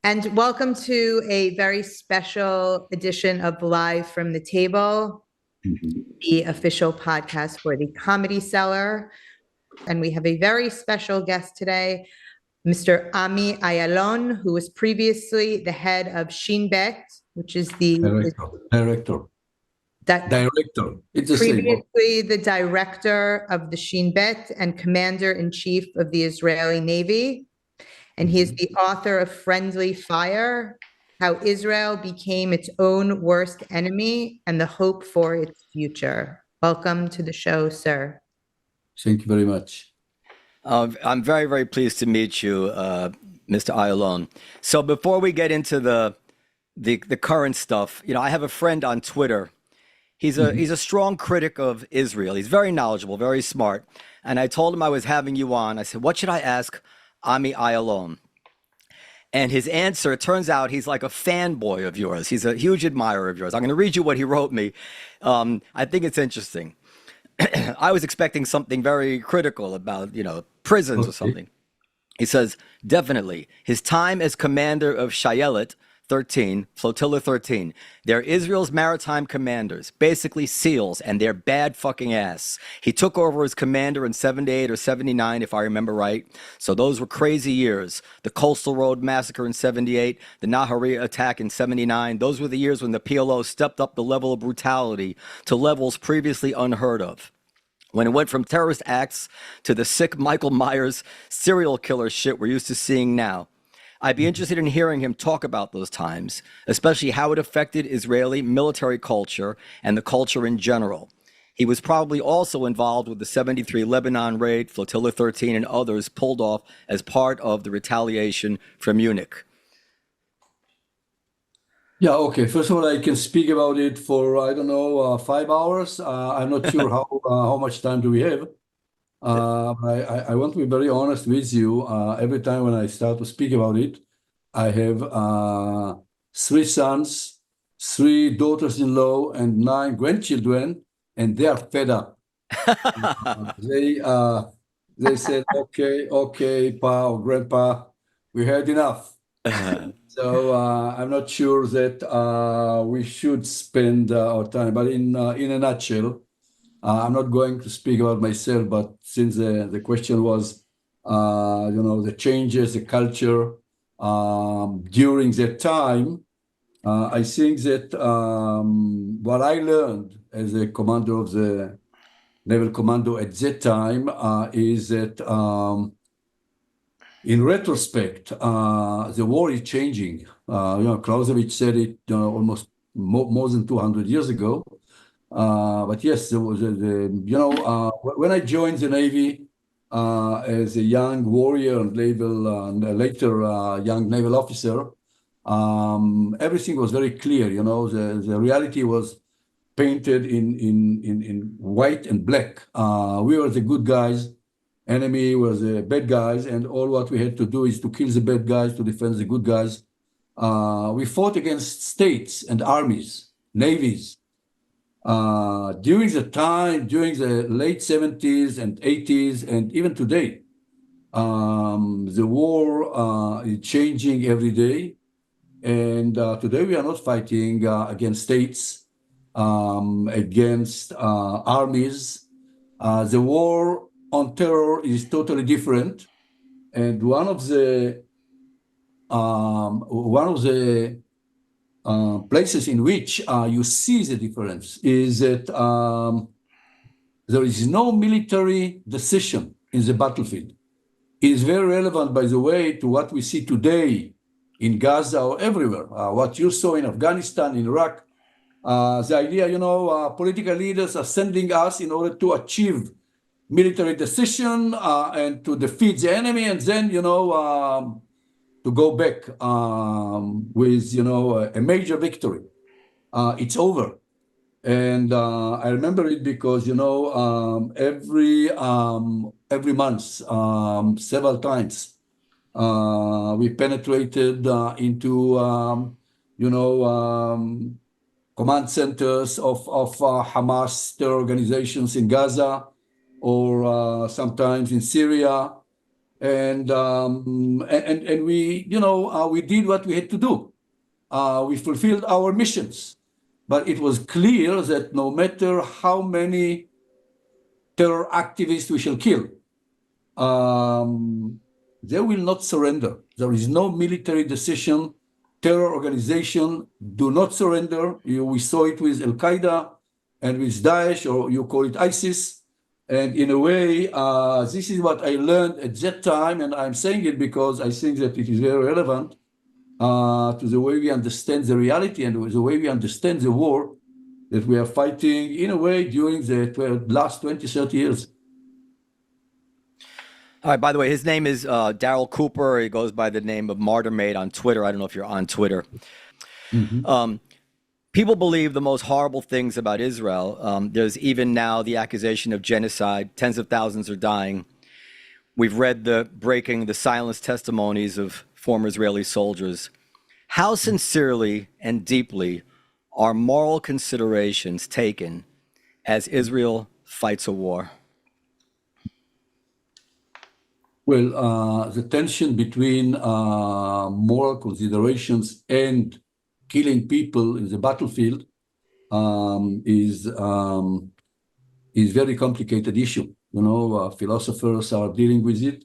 And welcome to a very special edition of Live from the Table, the official podcast for the Comedy Cellar. And we have a very special guest today, Mr. Ami Ayalon, who was previously the head of Shin Bet, which is the director. It's the previously the director of the Shin Bet and commander-in-chief of the Israeli Navy. And he is the author of Friendly Fire, How Israel Became Its Own Worst Enemy and the Hope for Its Future. Welcome to the show, sir. Thank you very much. I'm very, very pleased to meet you, Mr. Ayalon. So before we get into the current stuff, I have a friend on Twitter. He's a strong critic of Israel. He's very knowledgeable, very smart. And I told him I was having you on. I said, what should I ask Ami Ayalon? And his answer, it turns out he's like a fanboy of yours. He's a huge admirer of yours. I'm going to read you what he wrote me. I think it's interesting. I was expecting something very critical about, prisons or something. He says, definitely, his time as commander of Shayelet 13, Flotilla 13. They're Israel's maritime commanders, basically SEALs, and they're bad fucking ass. He took over as commander in 78 or 79, if I remember right. So those were crazy years. The Coastal Road Massacre in 78, the Nahariya attack in 79. Those were the years when the PLO stepped up the level of brutality to levels previously unheard of. When it went from terrorist acts to the sick Michael Myers serial killer shit we're used to seeing now. I'd be interested in hearing him talk about those times, especially how it affected Israeli military culture and the culture in general. He was probably also involved with the 73 Lebanon raid, Flotilla 13, and others pulled off as part of the retaliation from Munich. Yeah, okay. First of all, I can speak about it for, 5 hours. I'm not sure how much time do we have. I want to be very honest with you. Every time when I start to speak about it, I have 3 sons, 3 daughters-in-law, and 9 grandchildren, and they are fed up. They said, okay, Pa or Grandpa, we had enough. So I'm not sure that we should spend our time, but in a nutshell, I'm not going to speak about myself, but since the question was, the changes, the culture during that time, I think that what I learned as a commander of the Naval Commando at that time is that in retrospect, the war is changing. Clausewitz said it almost more than 200 years ago. But yes, there was when I joined the Navy as a young warrior and later young naval officer, everything was very clear. The reality was painted in white and black. We were the good guys, enemy was the bad guys, and all what we had to do is to kill the bad guys to defend the good guys. We fought against states and armies, navies. During the late 70s and 80s, and even today, the war is changing every day. And today we are not fighting against states, against armies. The war on terror is totally different. And one of the places in which you see the difference is that there is no military decision in the battlefield. It is very relevant, by the way, to what we see today in Gaza or everywhere. What you saw in Afghanistan, in Iraq, the idea, political leaders are sending us in order to achieve military decision and to defeat the enemy, and then, to go back with, a major victory. It's over. And I remember it because, every month, several times, we penetrated into, command centers of Hamas terror organizations in Gaza, or sometimes in Syria. and we, we did what we had to do. We fulfilled our missions, but it was clear that no matter how many terror activists we shall kill, they will not surrender. There is no military decision. Terror organization do not surrender. We saw it with Al-Qaeda and with Daesh, or you call it ISIS. And in a way, this is what I learned at that time, and I'm saying it because I think that it is very relevant to the way we understand the reality and the way we understand the war that we are fighting, in a way, during the last 20, 30 years. All right, by the way, his name is Daryl Cooper. He goes by the name of Martyrmade on Twitter. I don't know if you're on Twitter. People believe the most horrible things about Israel. There's even now the accusation of genocide. Tens of thousands are dying. We've read the silenced testimonies of former Israeli soldiers. How sincerely and deeply are moral considerations taken as Israel fights a war? Well, the tension between moral considerations and killing people in the battlefield is very complicated issue. Philosophers are dealing with it,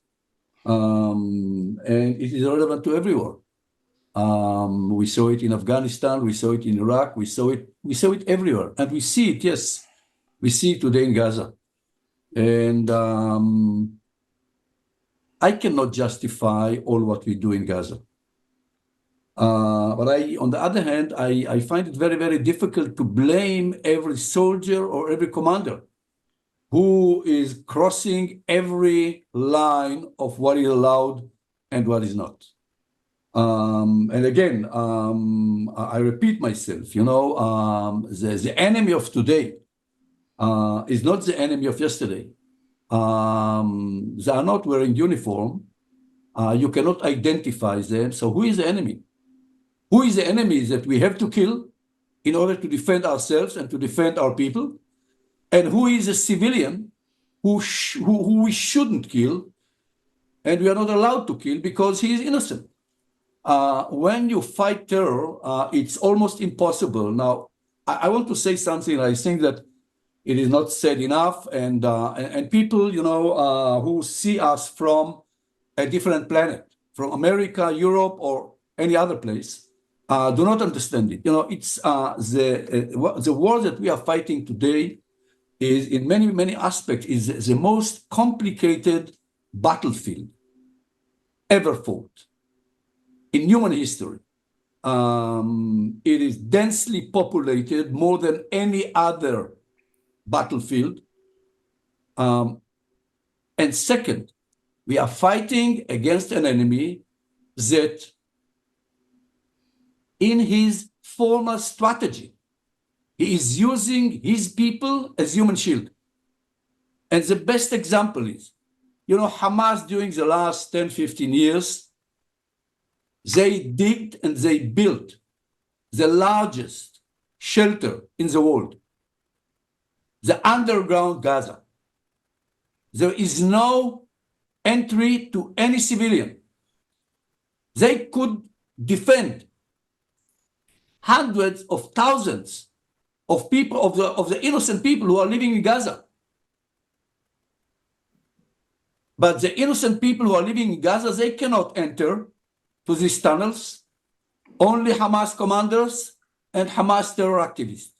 and it is relevant to everyone. We saw it in Afghanistan, we saw it in Iraq, we saw it everywhere, and we see it. Yes, we see it today in Gaza, and I cannot justify all what we do in Gaza. But on the other hand, I find it very, very difficult to blame every soldier or every commander who is crossing every line of what is allowed and what is not. And again, I repeat myself, the enemy of today is not the enemy of yesterday. They are not wearing uniform. You cannot identify them. So who is the enemy? Who is the enemy that we have to kill in order to defend ourselves and to defend our people? And who is a civilian who we shouldn't kill and we are not allowed to kill because he is innocent? When you fight terror, it's almost impossible. Now, I want to say something. I think that it is not said enough, and people, who see us from a different planet, from America, Europe, or any other place, do not understand it. It's the war that we are fighting today is, in many, many aspects, is the most complicated battlefield ever fought in human history. It is densely populated more than any other battlefield. And second, we are fighting against an enemy that in his former strategy, he is using his people as human shield. And the best example is, Hamas during the last 10, 15 years, they digged and they built the largest shelter in the world, the underground Gaza. There is no entry to any civilian. They could defend hundreds of thousands of people, of the innocent people who are living in Gaza. But the innocent people who are living in Gaza, they cannot enter to these tunnels. Only Hamas commanders and Hamas terror activists.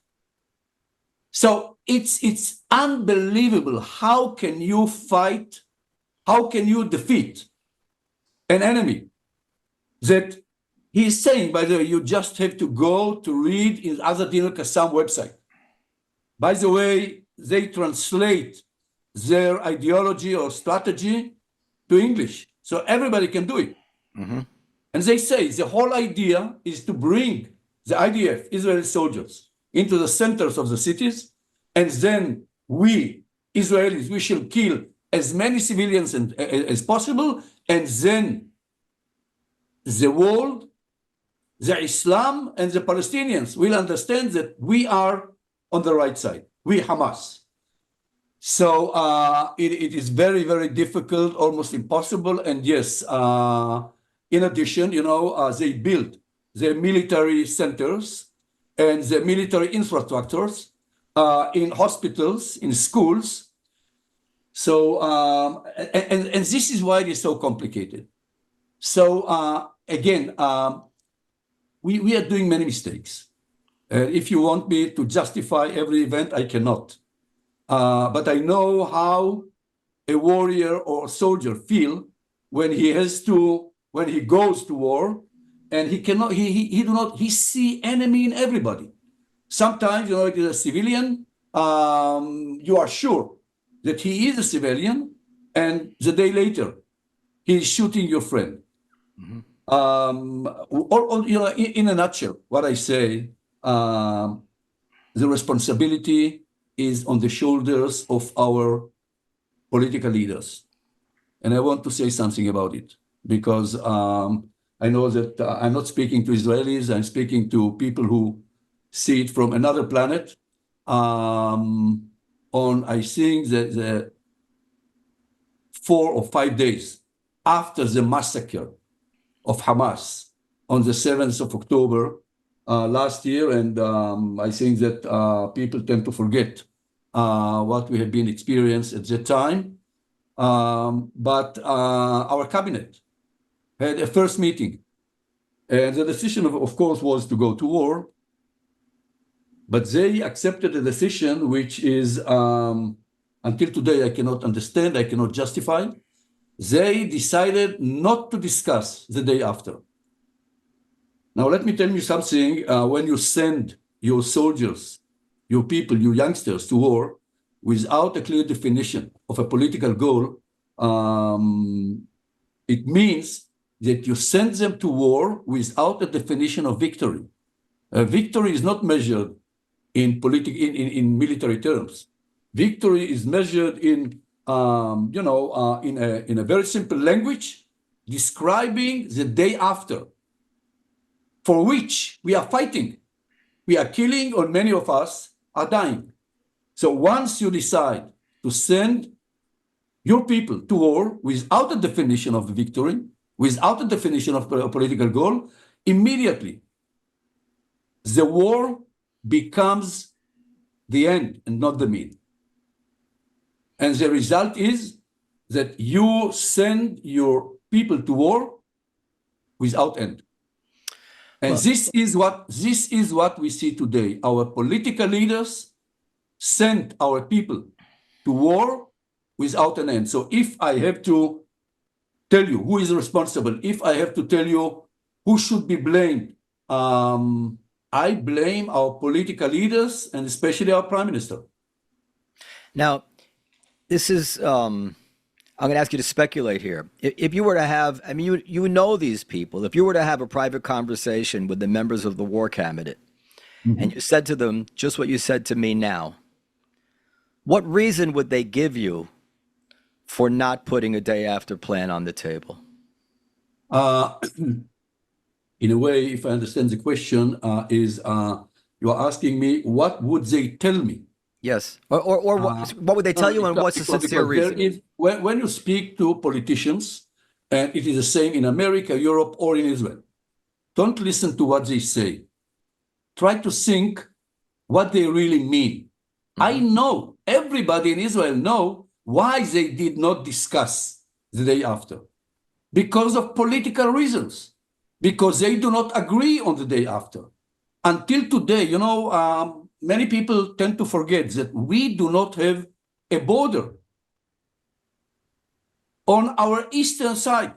So it's unbelievable. How can you fight? How can you defeat an enemy that he is saying, by the way, you just have to go to read in Azadin al-Qassam website. By the way, they translate their ideology or strategy to English, so everybody can do it. And they say the whole idea is to bring the IDF, Israeli soldiers, into the centers of the cities, and then we, Israelis, we shall kill as many civilians as possible, and then the world, the Islam, and the Palestinians will understand that we are on the right side, we Hamas. So it is very, very difficult, almost impossible. And yes, in addition, they build their military centers and their military infrastructures in hospitals, in schools. So, and this is why it is so complicated. So again, we are doing many mistakes. If you want me to justify every event, I cannot. But I know how a warrior or a soldier feel when he goes to war, and he see enemy in everybody. Sometimes, it is a civilian. You are sure that he is a civilian, and the day later, he's shooting your friend. In a nutshell, what I say, the responsibility is on the shoulders of our political leaders. And I want to say something about it, because I know that I'm not speaking to Israelis, I'm speaking to people who see it from another planet. I think that the 4 or 5 days after the massacre of Hamas on the 7th of October last year, and I think that people tend to forget what we have been experiencing at that time. But our cabinet had a first meeting, and the decision, of course, was to go to war. But they accepted a decision which is, until today, I cannot understand, I cannot justify. They decided not to discuss the day after. Now, let me tell you something. When you send your soldiers, your people, your youngsters to war without a clear definition of a political goal, it means that you send them to war without a definition of victory. Victory is not measured in military terms. Victory is measured in a very simple language, describing the day after, for which we are fighting. We are killing, or many of us are dying. So once you decide to send your people to war without a definition of victory, without a definition of a political goal, immediately the war becomes the end and not the mean. And the result is that you send your people to war without end. And this is what we see today. Our political leaders send our people to war without an end. So if I have to tell you who is responsible, if I have to tell you who should be blamed, I blame our political leaders, and especially our prime minister. Now, this is, I'm going to ask you to speculate here. If you were to have, I mean, you know these people, if you were to have a private conversation with the members of the war cabinet, and you said to them just what you said to me now, what reason would they give you for not putting a day after plan on the table? In a way, if I understand the question, you are asking me, what would they tell me? Yes. Or what would they tell you, and what's the sincere reason? When you speak to politicians, and it is the same in America, Europe, or in Israel, don't listen to what they say. Try to think what they really mean. I know everybody in Israel know why they did not discuss the day after. Because of political reasons. Because they do not agree on the day after. Until today, many people tend to forget that we do not have a border on our eastern side.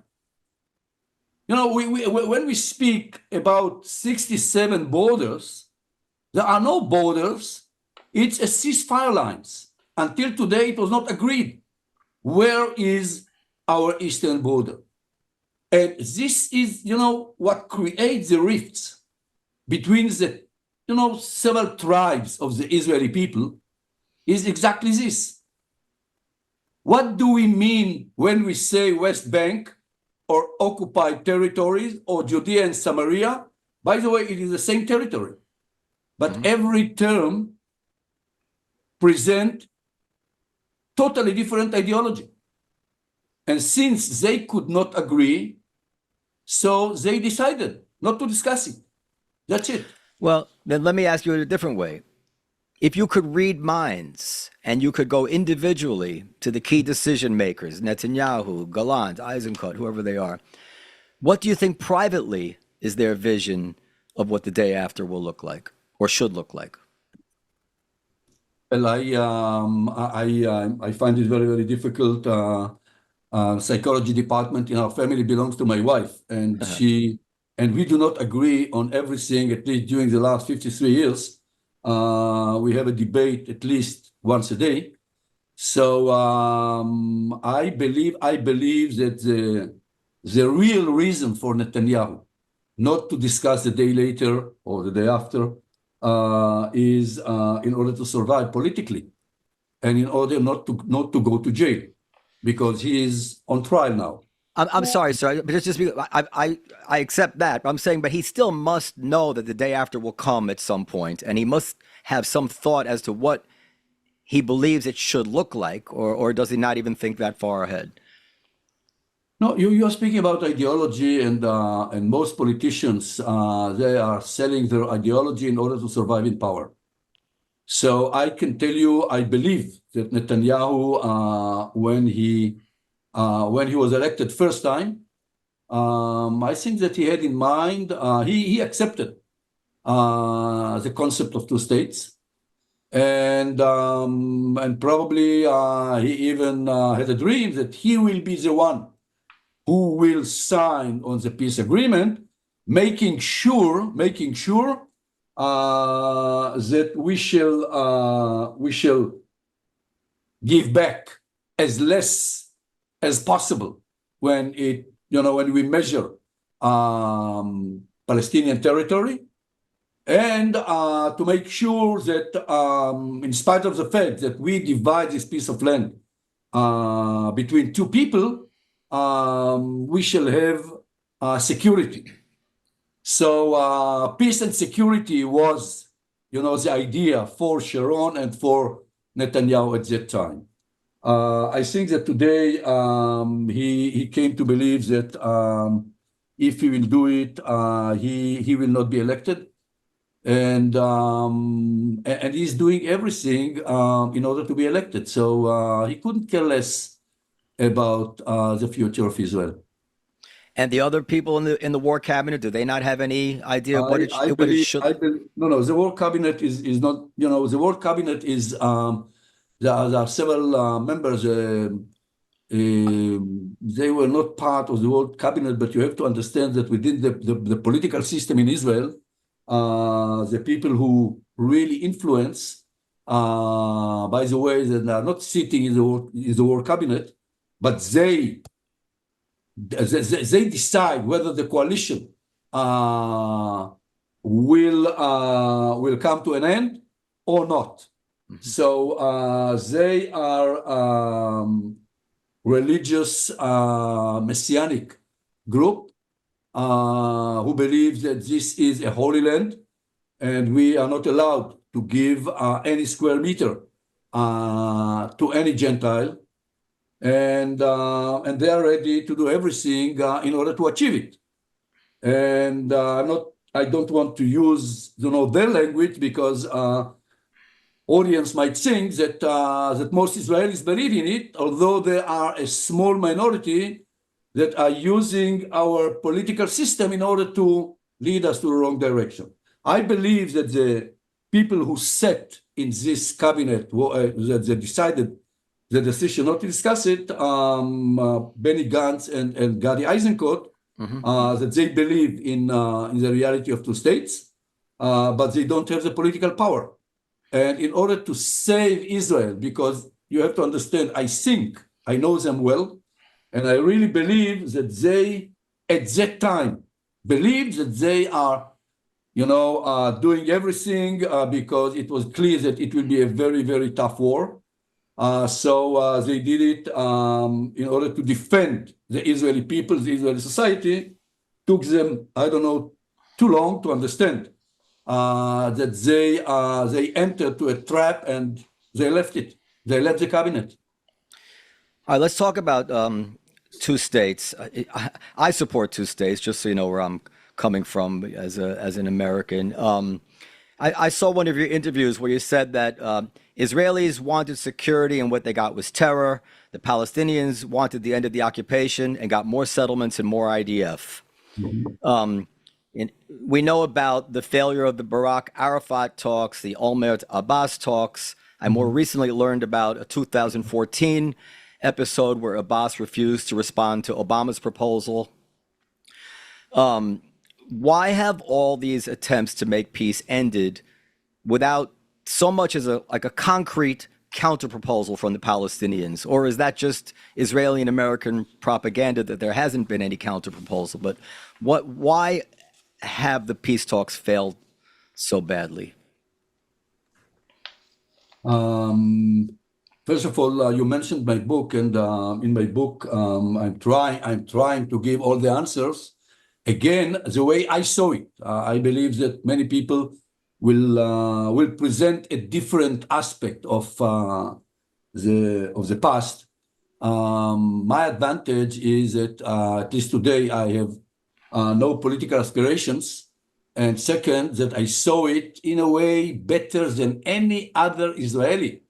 When we speak about 67 borders, there are no borders. It's a ceasefire lines. Until today, it was not agreed. Where is our eastern border? And this is, what creates the rifts between the, several tribes of the Israeli people is exactly this. What do we mean when we say West Bank or occupied territories or Judea and Samaria? By the way, it is the same territory. But every term presents totally different ideology. And since they could not agree, so they decided not to discuss it. That's it. Well, then let me ask you in a different way. If you could read minds and you could go individually to the key decision makers, Netanyahu, Gallant, Eisenkot, whoever they are, what do you think privately is their vision of what the day after will look like or should look like? Well, I find it very, very difficult. Psychology department in our family belongs to my wife, and we do not agree on everything. At least during the last 53 years, we have a debate at least once a day. So I believe that the real reason for Netanyahu not to discuss the day later or the day after is in order to survive politically, and in order not to go to jail, because he is on trial now. I'm sorry, sir, but it's just because I accept that. But I'm saying, but he still must know that the day after will come at some point, and he must have some thought as to what he believes it should look like, or does he not even think that far ahead? No, you are speaking about ideology, and most politicians they are selling their ideology in order to survive in power. So I can tell you, I believe that Netanyahu, when he was elected first time, I think that he had in mind, he accepted the concept of two states, and probably he even had a dream that he will be the one who will sign on the peace agreement, making sure that we shall give back as less as possible when we measure Palestinian territory, and to make sure that in spite of the fact that we divide this piece of land between two people, we shall have security. So peace and security was, the idea for Sharon and for Netanyahu at that time. I think that today he came to believe that if he will do it, he will not be elected, and he's doing everything in order to be elected. So he couldn't care less about the future of Israel. And the other people in the war cabinet, do they not have any idea what it should? No. The war cabinet is not. The war cabinet is. There are several members. They were not part of the war cabinet, but you have to understand that within the political system in Israel, the people who really influence, by the way, they are not sitting in the war cabinet, but they decide whether the coalition will come to an end or not. Mm-hmm. So they are religious messianic group who believe that this is a holy land, and we are not allowed to give any square meter to any Gentile. And they are ready to do everything in order to achieve it. And I don't want to use their language, because audience might think that most Israelis believe in it, although there are a small minority that are using our political system in order to lead us to the wrong direction. I believe that the people who sat in this cabinet, that they decided the decision not to discuss it, Benny Gantz and Gadi Eisenkot, that they believe in the reality of two states, but they don't have the political power. And in order to save Israel, because you have to understand, I know them well, and I really believe that they, at that time, believed that they are, doing everything because it was clear that it will be a very, very tough war. So they did it in order to defend the Israeli people, the Israeli society. Took them, I don't know, too long to understand that they entered to a trap, and they left it. They left the cabinet. All right, let's talk about two states. I support two states, just so you know where I'm coming from as an American. I saw one of your interviews where you said that Israelis wanted security and what they got was terror. The Palestinians wanted the end of the occupation and got more settlements and more IDF. And we know about the failure of the Barak Arafat talks, the Olmert Abbas talks. I more recently learned about a 2014 episode where Abbas refused to respond to Obama's proposal. Why have all these attempts to make peace ended without so much as a concrete counter proposal from the Palestinians? Or is that just Israeli and American propaganda that there hasn't been any counter proposal? But why have the peace talks failed so badly? First of all, you mentioned my book, and in my book, I'm trying to give all the answers. Again, the way I saw it, I believe that many people will present a different aspect of the past. My advantage is that at least today I have no political aspirations, and second, that I saw it in a way better than any other Israeli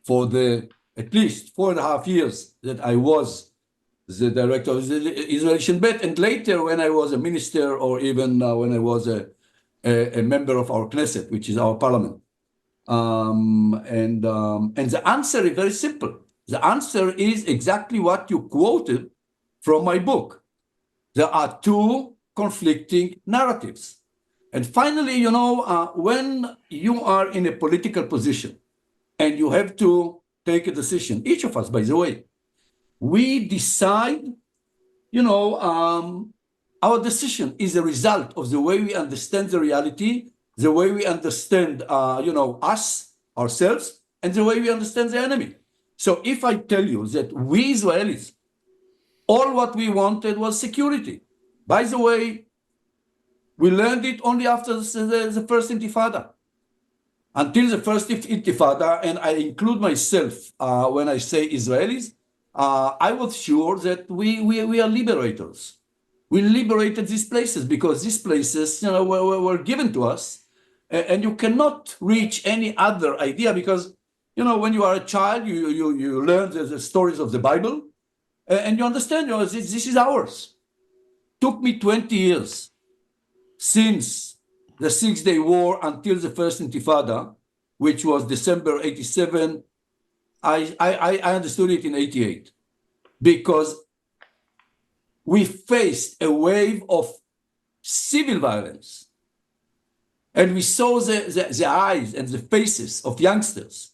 for the at least 4.5 years that I was the director of the Israeli Shin Bet, and later when I was a minister, or even when I was a member of our Knesset, which is our parliament. And the answer is very simple. The answer is exactly what you quoted from my book. There are two conflicting narratives. And finally, when you are in a political position and you have to take a decision, each of us, by the way, we decide, our decision is a result of the way we understand the reality, the way we understand, us, ourselves, and the way we understand the enemy. So if I tell you that we Israelis, all what we wanted was security. By the way, we learned it only after the first Intifada. Until the first Intifada, and I include myself when I say Israelis, I was sure that we are liberators. We liberated these places because these places were given to us, and you cannot reach any other idea because when you are a child, you learn the stories of the Bible, and you understand this is ours. Took me 20 years since the Six-Day War until the first Intifada, which was December 87. I understood it in 88 because we faced a wave of civil violence, and we saw the eyes and the faces of youngsters.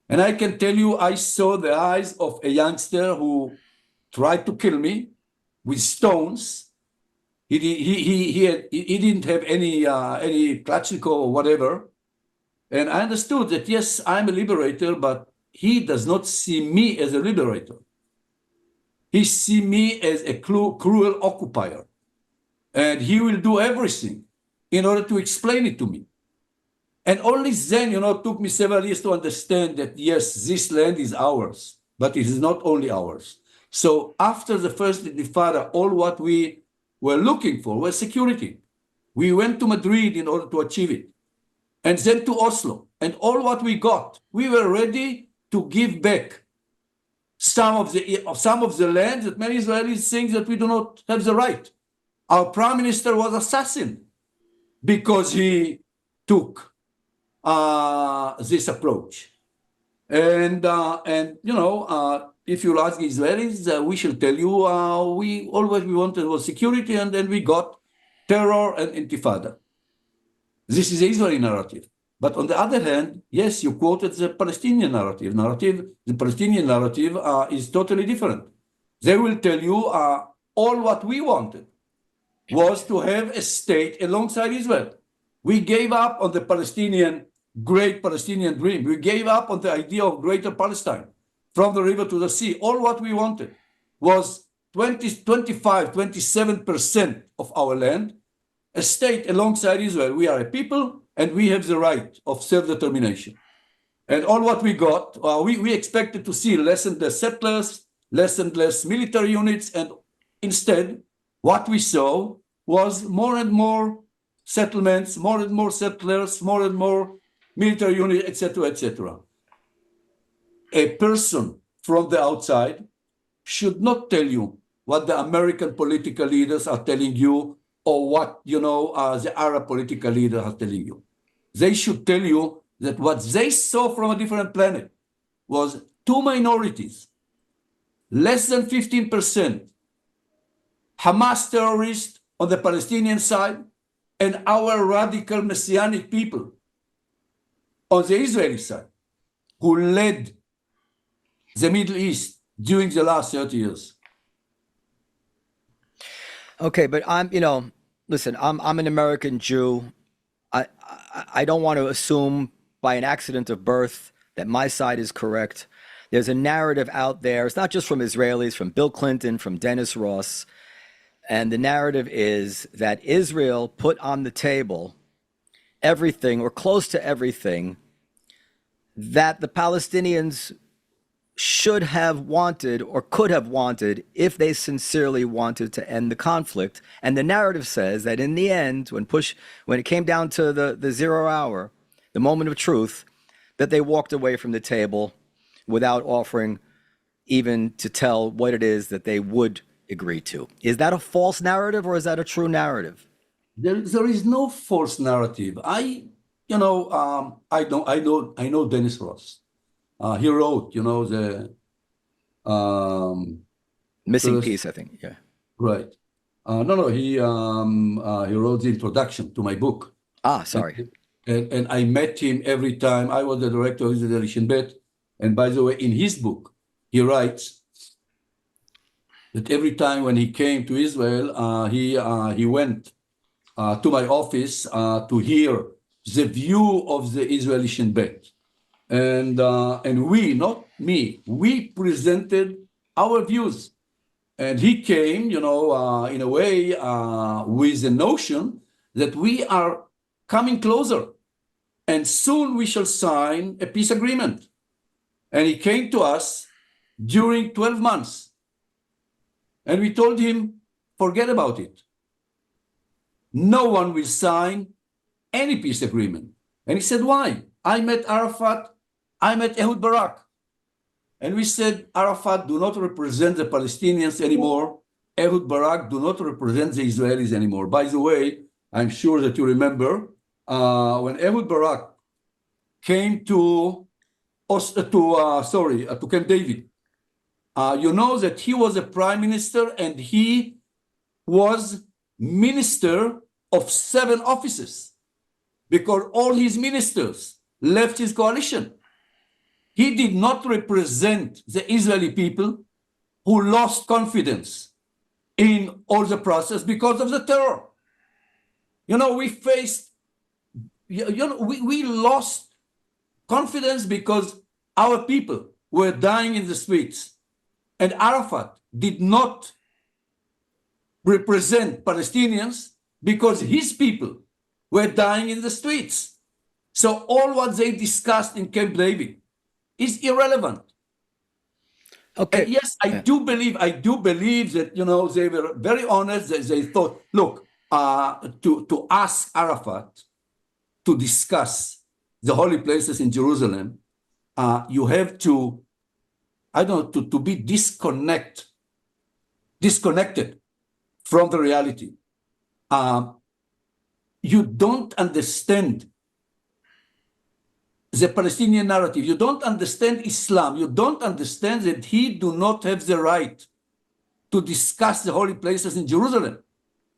And I can tell you, I saw the eyes of a youngster who tried to kill me with stones. He didn't have any Kalashnikov or whatever. And I understood that, yes, I'm a liberator, but he does not see me as a liberator. He sees me as a cruel occupier. And he will do everything in order to explain it to me. And only then, it took me several years to understand that, yes, this land is ours, but it is not only ours. So after the first Intifada, all what we were looking for was security. We went to Madrid in order to achieve it, and then to Oslo. And all what we got, we were ready to give back some of the land that many Israelis think that we do not have the right. Our prime minister was assassinated because he took this approach. And if you ask Israelis, we shall tell you, we wanted was security, and then we got terror and Intifada. This is the Israeli narrative. But on the other hand, yes, you quoted the Palestinian narrative. The Palestinian narrative is totally different. They will tell you all what we wanted was to have a state alongside Israel. We gave up on the great Palestinian dream. We gave up on the idea of greater Palestine from the river to the sea. All what we wanted was 27% of our land, a state alongside Israel. We are a people, and we have the right of self-determination. And all what we got, we expected to see less and less settlers, less and less military units, and instead, what we saw was more and more settlements, more and more settlers, more and more military units, etc., etc. A person from the outside should not tell you what the American political leaders are telling you or what, the Arab political leaders are telling you. They should tell you that what they saw from a different planet was two minorities, less than 15%, Hamas terrorists on the Palestinian side, and our radical messianic people on the Israeli side, who led the Middle East during the last 30 years. Okay, but listen, I'm an American Jew. I don't want to assume by an accident of birth that my side is correct. There's a narrative out there. It's not just from Israelis, from Bill Clinton, from Dennis Ross. And the narrative is that Israel put on the table everything or close to everything that the Palestinians should have wanted or could have wanted if they sincerely wanted to end the conflict. And the narrative says that in the end, when it came down to the 0 hour, the moment of truth, that they walked away from the table without offering even to tell what it is that they would agree to. Is that a false narrative or is that a true narrative? There is no false narrative. I know Dennis Ross. He wrote, the Missing piece, I think. Yeah. Right. No. He wrote the introduction to my book. Sorry. And I met him every time. I was the director of the Shin Bet. And by the way, in his book, he writes that every time when he came to Israel, he went to my office to hear the view of the Israeli Shin Bet. And we, not me, we presented our views. And he came, in a way, with the notion that we are coming closer. And soon we shall sign a peace agreement. And he came to us during 12 months. And we told him, forget about it. No one will sign any peace agreement. And he said, why? I met Arafat, I met Ehud Barak. And we said, Arafat do not represent the Palestinians anymore. Ehud Barak do not represent the Israelis anymore. By the way, I'm sure that you remember when Ehud Barak came to Camp David, you know that he was a prime minister and he was minister of 7 offices because all his ministers left his coalition. He did not represent the Israeli people who lost confidence in all the process because of the terror. We faced, we lost confidence because our people were dying in the streets. And Arafat did not represent Palestinians because his people were dying in the streets. So all what they discussed in Camp David is irrelevant. Okay. And yes, I do believe that, they were very honest. They thought, look, to ask Arafat to discuss the holy places in Jerusalem, you have to, to be disconnected from the reality. You don't understand the Palestinian narrative. You don't understand Islam. You don't understand that he do not have the right to discuss the holy places in Jerusalem.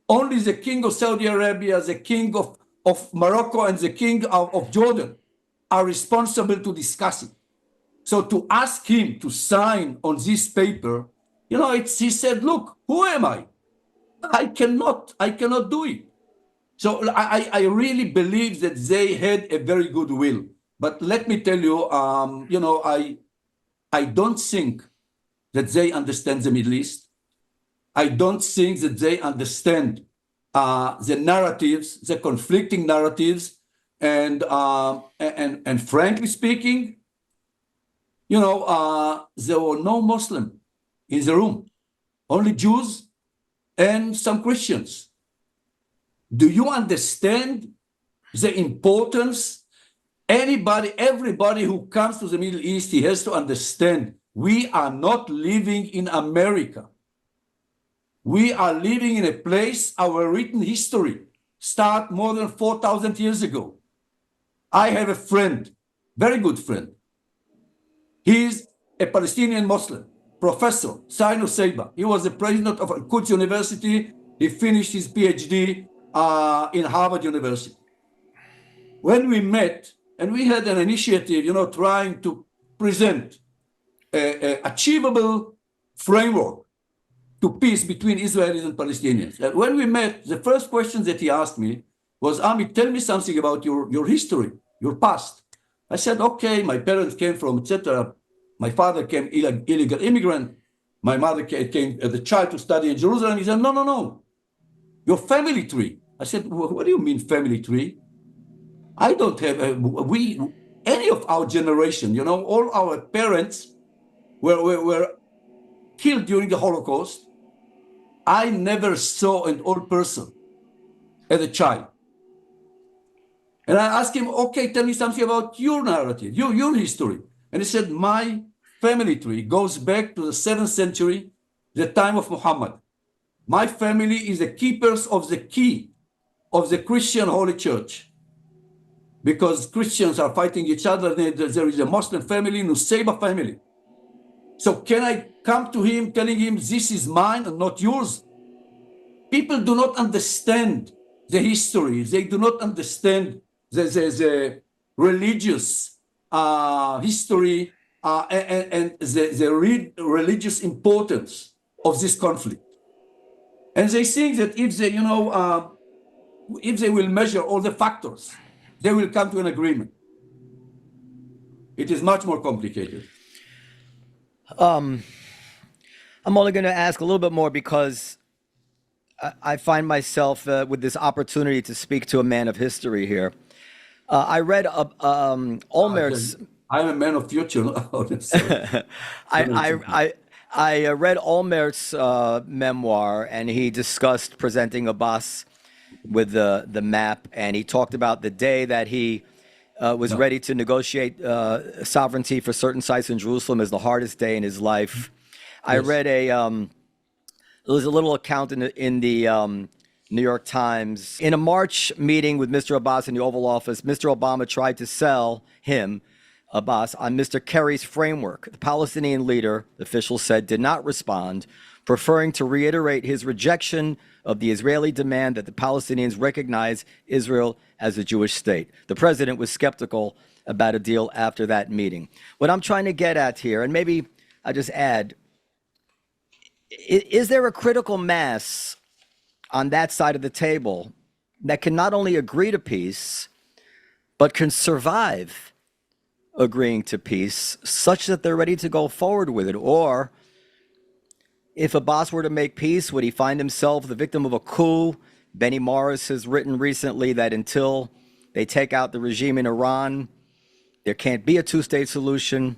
Only the king of Saudi Arabia, the king of Morocco, and the king of Jordan are responsible to discuss it. So to ask him to sign on this paper, he said, look, who am I? I cannot do it. So I really believe that they had a very good will. But let me tell you, I don't think that they understand the Middle East. I don't think that they understand the narratives, the conflicting narratives And frankly speaking, there were no Muslim in the room, only Jews and some Christians. Do you understand the importance? Everybody who comes to the Middle East, he has to understand we are not living in America. We are living in a place, our written history started more than 4,000 years ago. I have a friend, very good friend. He's a Palestinian Muslim, Professor Saino Seiba. He was the president of Al-Quds University. He finished his PhD in Harvard University. When we met, and we had an initiative, trying to present an achievable framework to peace between Israelis and Palestinians. And when we met, the first question that he asked me was, Ami, tell me something about your history, your past. I said, okay, my parents came from, etc. My father came illegal immigrant. My mother came as a child to study in Jerusalem. He said, no, your family tree. I said, what do you mean family tree? I don't have, any of our generation, all our parents were killed during the Holocaust. I never saw an old person as a child. And I asked him, okay, tell me something about your narrative, your history. And he said, my family tree goes back to the 7th century, the time of Muhammad. My family is the keepers of the key of the Christian Holy Church. Because Christians are fighting each other, there is a Muslim family, Nusayba family. So can I come to him telling him, this is mine and not yours? People do not understand the history. They do not understand the religious history and the religious importance of this conflict. And they think that if they will measure all the factors, they will come to an agreement. It is much more complicated. I'm only going to ask a little bit more because I find myself with this opportunity to speak to a man of history here. I read Olmert's. I'm a man of future. I read Olmert's memoir, and he discussed presenting Abbas with the map, and he talked about the day that he was ready to negotiate sovereignty for certain sites in Jerusalem as the hardest day in his life. I read there was a little account in the New York Times. In a March meeting with Mr. Abbas in the Oval Office, Mr. Obama tried to sell him, Abbas, on Mr. Kerry's framework. The Palestinian leader, officials said, did not respond, preferring to reiterate his rejection of the Israeli demand that the Palestinians recognize Israel as a Jewish state. The president was skeptical about a deal after that meeting. What I'm trying to get at here, and maybe I just add, is there a critical mass on that side of the table that can not only agree to peace, but can survive agreeing to peace such that they're ready to go forward with it? Or if Abbas were to make peace, would he find himself the victim of a coup? Benny Morris has written recently that until they take out the regime in Iran, there can't be a two-state solution.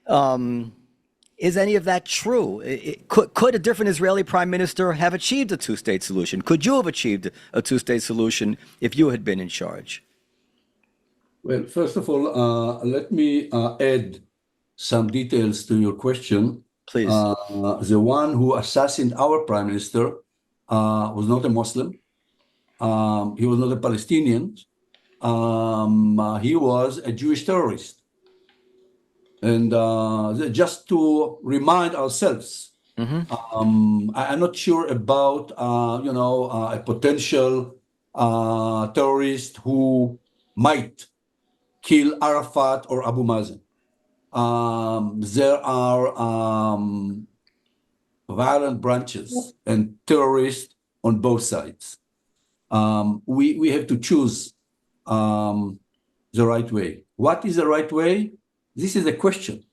Is any of that true? Could a different Israeli prime minister have achieved a two-state solution? Could you have achieved a two-state solution if you had been in charge? Well, first of all, let me add some details to your question. Please. The one who assassinated our prime minister was not a Muslim. He was not a Palestinian. He was a Jewish terrorist. And just to remind ourselves, I'm not sure about a potential terrorist who might kill Arafat or Abu Mazen. There are violent branches and terrorists on both sides. We have to choose the right way. What is the right way? This is a question.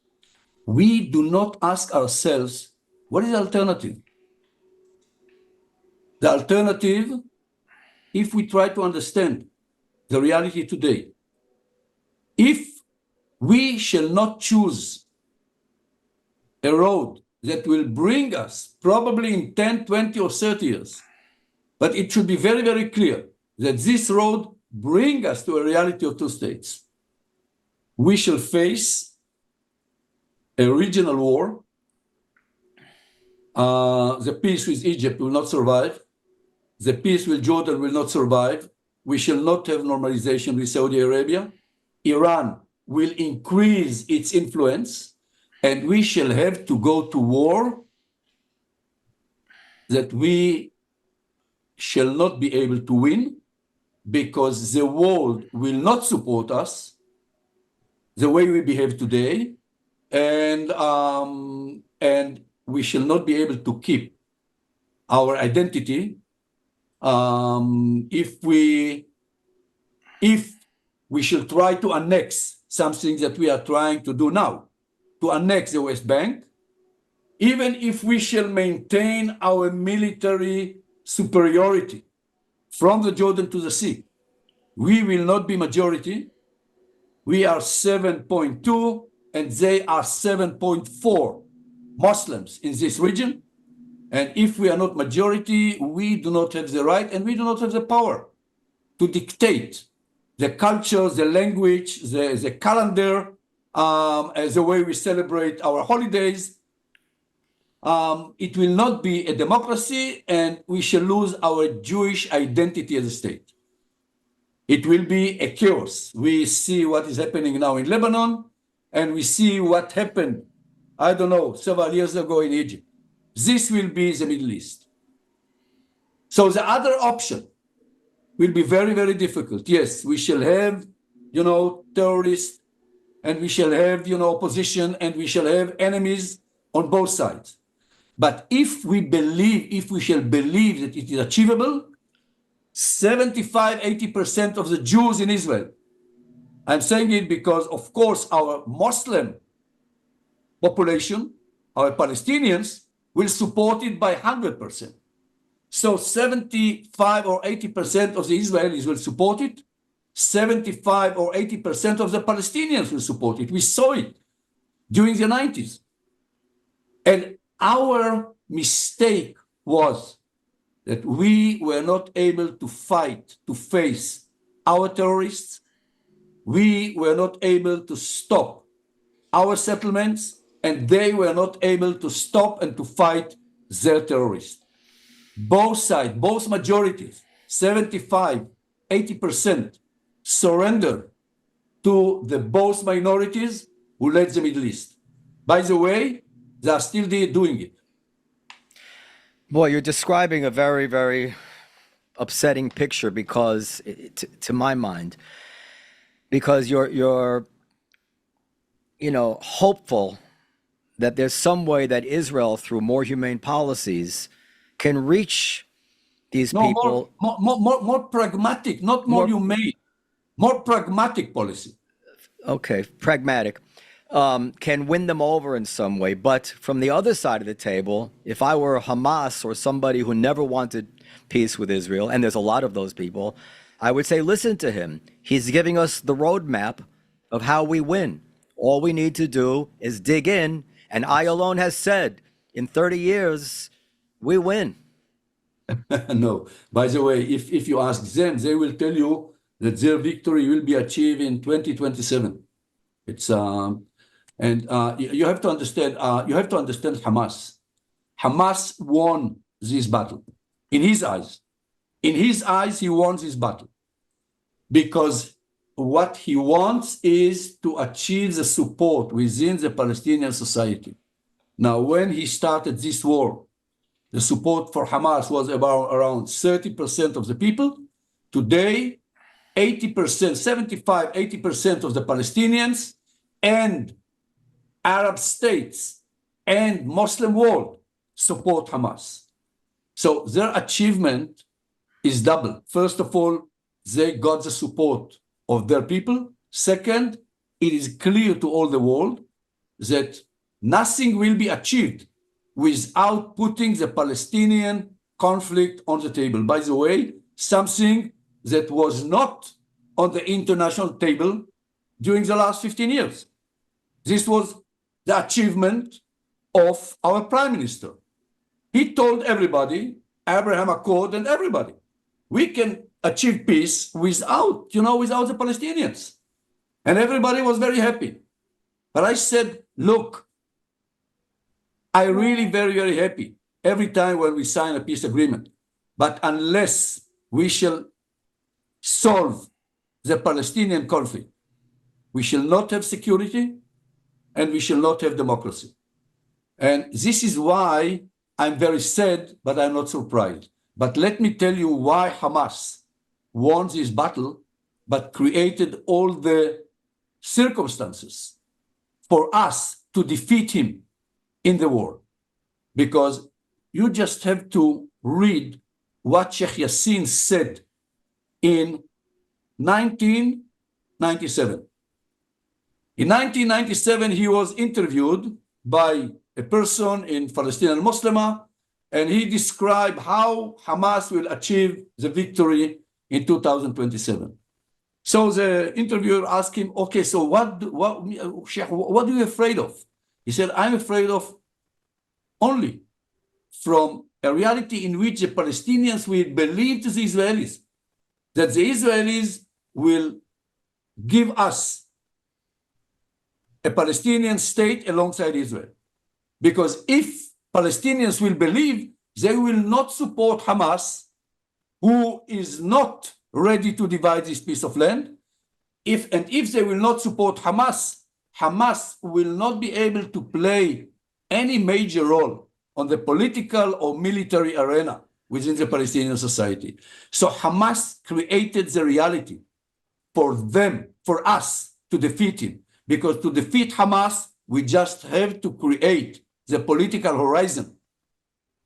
We do not ask ourselves, what is the alternative? The alternative, if we try to understand the reality today. If we shall not choose a road that will bring us probably in 10, 20, or 30 years, but it should be very, very clear that this road brings us to a reality of two states. We shall face a regional war. The peace with Egypt will not survive. The peace with Jordan will not survive. We shall not have normalization with Saudi Arabia. Iran will increase its influence, and we shall have to go to war that we shall not be able to win, because the world will not support us the way we behave today, and we shall not be able to keep our identity if we shall try to annex something that we are trying to do now, to annex the West Bank. Even if we shall maintain our military superiority from the Jordan to the sea, we will not be majority. We are 7.2 and they are 7.4 Muslims in this region. And if we are not majority, we do not have the right and we do not have the power to dictate the culture, the language, the calendar, as the way we celebrate our holidays. It will not be a democracy, and we shall lose our Jewish identity as a state. It will be a chaos. We see what is happening now in Lebanon, and we see what happened, I don't know, several years ago in Egypt. This will be the Middle East. So the other option will be very, very difficult. Yes, we shall have, terrorists, and we shall have, opposition, and we shall have enemies on both sides. But if we shall believe that it is achievable, 75-80% of the Jews in Israel, I'm saying it because, of course, our Muslim population, our Palestinians, will support it by 100%. So 75 or 80% of the Israelis will support it. 75 or 80% of the Palestinians will support it. We saw it during the 90s. And our mistake was that we were not able to face our terrorists. We were not able to stop our settlements, and they were not able to stop and to fight their terrorists. Both sides, both majorities, 75, 80% surrender to the both minorities who led the Middle East. By the way, they are still doing it. Boy, you're describing a very, very upsetting picture because, to my mind, because you're hopeful that there's some way that Israel, through more humane policies, can reach these people. More pragmatic, not more humane, more pragmatic policy. Okay, pragmatic. Can win them over in some way. But from the other side of the table, if I were Hamas or somebody who never wanted peace with Israel, and there's a lot of those people, I would say, listen to him. He's giving us the roadmap of how we win. All we need to do is dig in. And Ayalon has said, in 30 years, we win. No. By the way, if you ask them, they will tell you that their victory will be achieved in 2027. It's you have to understand. Hamas. Hamas won this battle. In his eyes, he won this battle because what he wants is to achieve the support within the Palestinian society. Now, when he started this war, the support for Hamas was around 30% of the people. Today, 80%, 75, 80% of the Palestinians and Arab states and Muslim world support Hamas. So their achievement is double. First of all, they got the support of their people. Second, it is clear to all the world that nothing will be achieved without putting the Palestinian conflict on the table. By the way, something that was not on the international table during the last 15 years. This was the achievement of our prime minister. He told everybody, Abraham Accord and everybody, we can achieve peace without the Palestinians. And everybody was very happy. But I said, look, I'm really very, very happy every time when we sign a peace agreement. But unless we shall solve the Palestinian conflict, we shall not have security and we shall not have democracy. And this is why I'm very sad, but I'm not surprised. But let me tell you why Hamas won this battle, but created all the circumstances for us to defeat him in the war. Because you just have to read what Sheikh Yassin said in 1997. In 1997, he was interviewed by a person in Palestinian Muslimah, and he described how Hamas will achieve the victory in 2027. So the interviewer asked him, okay, so what are you afraid of? He said, I'm afraid of only from a reality in which the Palestinians will believe to the Israelis that the Israelis will give us a Palestinian state alongside Israel. Because if Palestinians will believe, they will not support Hamas, who is not ready to divide this piece of land. If they will not support Hamas, Hamas will not be able to play any major role on the political or military arena within the Palestinian society. So Hamas created the reality for them, for us to defeat him. Because to defeat Hamas, we just have to create the political horizon,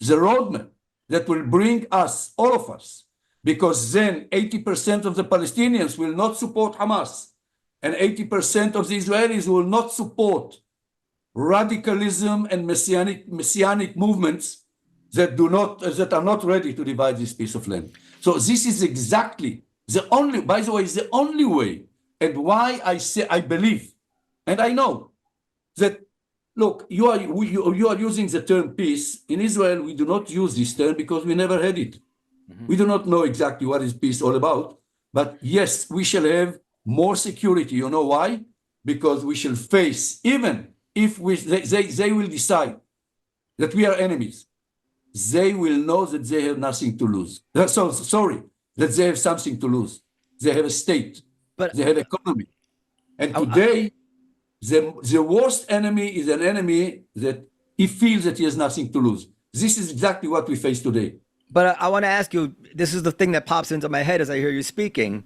the roadmap that will bring us, all of us, because then 80% of the Palestinians will not support Hamas, and 80% of the Israelis will not support radicalism and messianic movements that are not ready to divide this piece of land. So this is exactly the only, by the way, is the only way, and why I say I believe, and I know that. Look, you are using the term peace. In Israel, we do not use this term because we never had it. Mm-hmm. We do not know exactly what is peace all about. But yes, we shall have more security. You know why? Because we shall face, even if they will decide that we are enemies, they will know that they have nothing to lose. That they have something to lose. They have a state. But they have economy. And today, the worst enemy is an enemy that he feels that he has nothing to lose. This is exactly what we face today. But I want to ask you, this is the thing that pops into my head as I hear you speaking,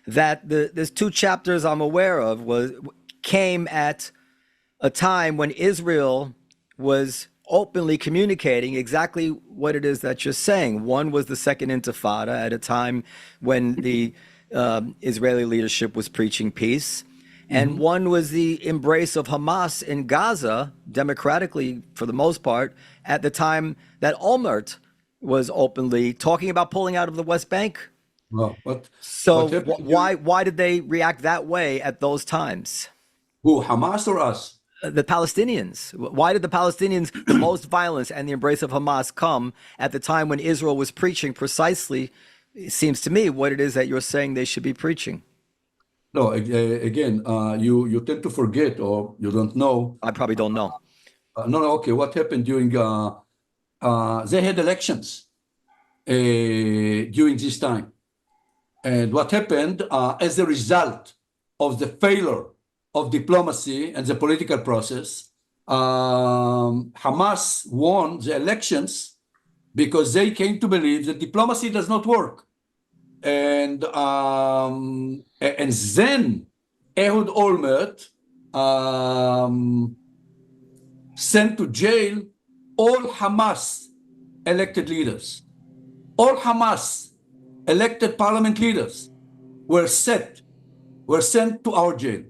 that there's two chapters I'm aware of came at a time when Israel was openly communicating exactly what it is that you're saying. One was the Second Intifada at a time when the Israeli leadership was preaching peace. And one was the embrace of Hamas in Gaza, democratically for the most part, at the time that Olmert was openly talking about pulling out of the West Bank. Well, why did they react that way at those times? Who, Hamas or us? The Palestinians. Why did the Palestinians, the most violence and the embrace of Hamas come at the time when Israel was preaching precisely, it seems to me, what it is that you're saying they should be preaching? No, again, you tend to forget or you don't know. I probably don't know. Okay. What happened during, they had elections during this time. And what happened as a result of the failure of diplomacy and the political process, Hamas won the elections because they came to believe that diplomacy does not work. And then Ehud Olmert sent to jail all Hamas elected leaders. All Hamas elected parliament leaders were sent to our jail.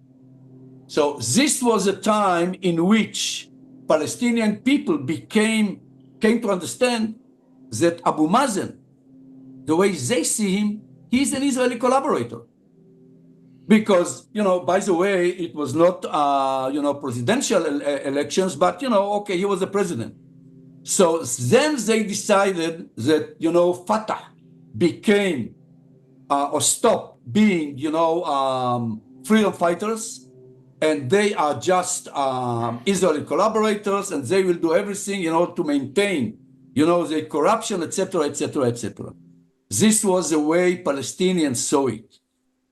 So this was a time in which Palestinian people came to understand that Abu Mazen, the way they see him, he's an Israeli collaborator. Because, by the way, it was not, presidential elections, but, okay, he was the president. So then they decided that, Fatah became or stopped being, freedom fighters, and they are just Israeli collaborators, and they will do everything, to maintain, the corruption, etc., etc., etc. This was the way Palestinians saw it.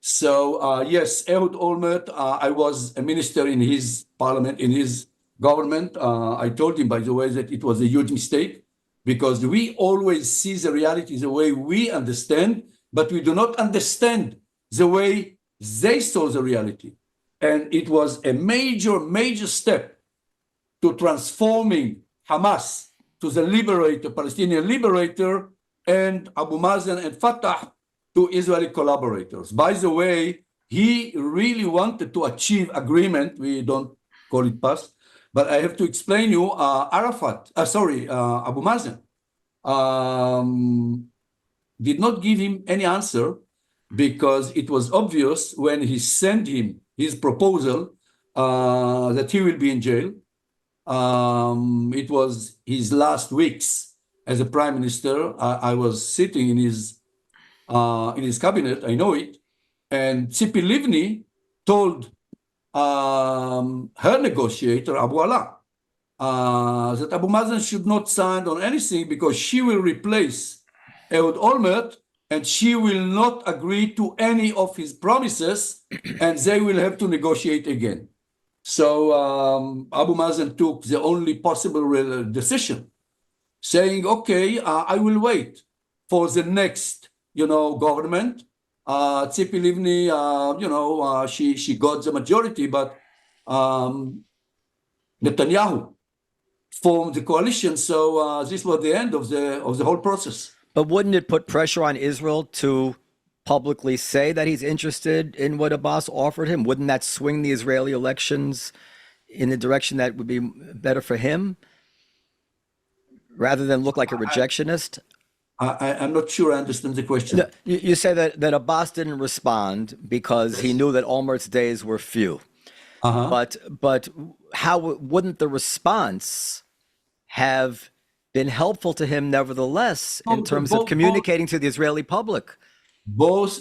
So yes, Ehud Olmert, I was a minister in his parliament, in his government. I told him, by the way, that it was a huge mistake because we always see the reality the way we understand, but we do not understand the way they saw the reality. And it was a major, major step to transforming Hamas to the liberator, Palestinian liberator, and Abu Mazen and Fatah to Israeli collaborators. By the way, he really wanted to achieve agreement. We don't call it past, but I have to explain you, Abu Mazen did not give him any answer because it was obvious when he sent him his proposal that he will be in jail. It was his last weeks as a prime minister. I was sitting in his cabinet, I know it, and Tzipi Livni told her negotiator, Abu Ala, that Abu Mazen should not sign on anything because she will replace Ehud Olmert and she will not agree to any of his promises and they will have to negotiate again. So Abu Mazen took the only possible decision, saying, okay, I will wait for the next, government. Tzipi Livni, she got the majority, but Netanyahu formed the coalition. So this was the end of the whole process. But wouldn't it put pressure on Israel to publicly say that he's interested in what Abbas offered him? Wouldn't that swing the Israeli elections in the direction that would be better for him rather than look like a rejectionist? I'm not sure I understand the question. You say that Abbas didn't respond because he knew that Olmert's days were few. But how wouldn't the response have been helpful to him nevertheless in terms of communicating to the Israeli public? Both,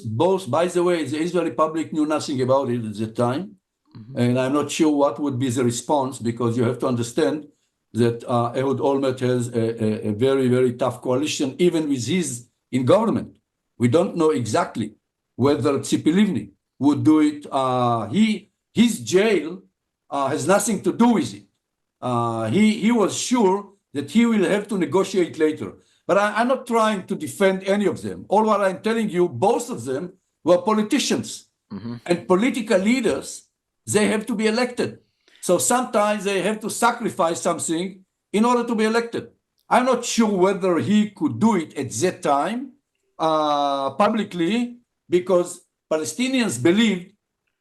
by the way, the Israeli public knew nothing about it at the time. And I'm not sure what would be the response because you have to understand that Ehud Olmert has a very, very tough coalition, even with his in government. We don't know exactly whether Tzipi Livni would do it. His jail has nothing to do with it. He was sure that he will have to negotiate later. But I'm not trying to defend any of them. All what I'm telling you, both of them were politicians. And political leaders, they have to be elected. So sometimes they have to sacrifice something in order to be elected. I'm not sure whether he could do it at that time publicly because Palestinians believed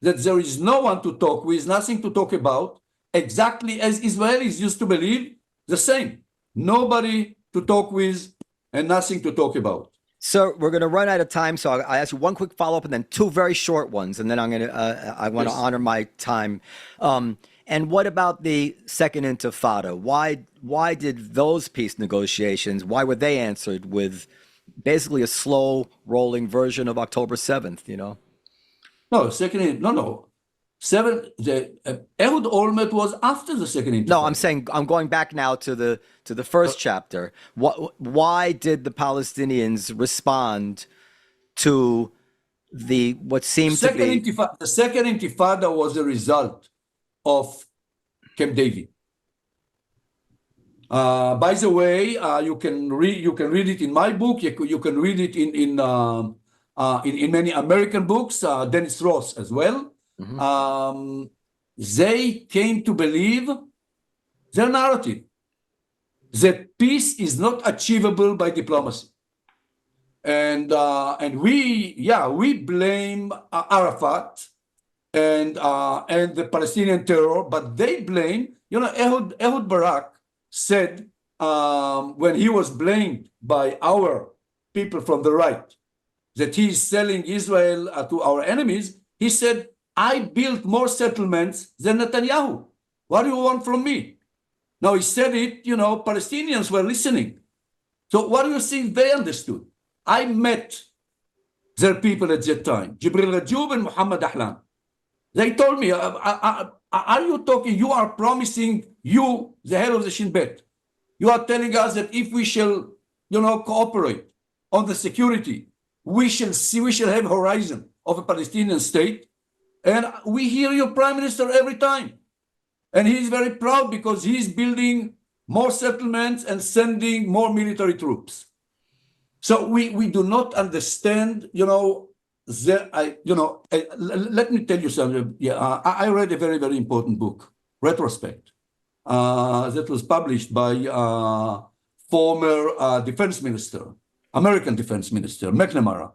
that there is no one to talk with, nothing to talk about, exactly as Israelis used to believe the same. Nobody to talk with and nothing to talk about. So we're going to run out of time. So I'll ask you one quick follow-up and then two very short ones. And then I want to honor my time. And what about the second intifada? Why did those peace negotiations, why were they answered with basically a slow rolling version of October 7th, No, Ehud Olmert was after the second intifada. No, I'm saying I'm going back now to the first chapter. Why did the Palestinians respond to what seemed to be the second intifada was a result of Camp David. By the way, you can read it in my book. You can read it in many American books. Dennis Ross as well. They came to believe their narrative that peace is not achievable by diplomacy, and we blame Arafat and the Palestinian terror, but they blame, Ehud Barak said when he was blamed by our people from the right that he is selling Israel to our enemies, He said, I built more settlements than Netanyahu. What do you want from me? Now, he said it, Palestinians were listening. So what do you think they understood? I met their people at that time, Jibril Rajoub and Muhammad Ahlan. They told me, are you talking, you are promising, you, the head of the Shin Bet, you are telling us that if we shall, cooperate on the security, we shall have horizon of a Palestinian state. And we hear your prime minister every time. And he's very proud because he's building more settlements and sending more military troops. So we do not understand, let me tell you something. I read a very, very important book, Retrospect, that was published by former defense minister, American defense minister, McNamara.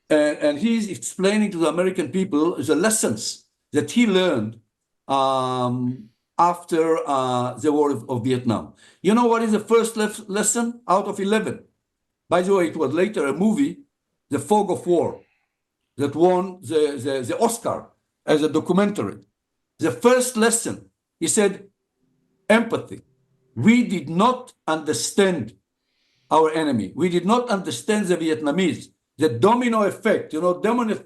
And he's explaining to the American people the lessons that he learned after the war of Vietnam. You know what is the first lesson out of 11? By the way, it was later a movie, The Fog of War, that won the Oscar as a documentary. The first lesson, he said, empathy. We did not understand our enemy. We did not understand the Vietnamese. The domino effect, domino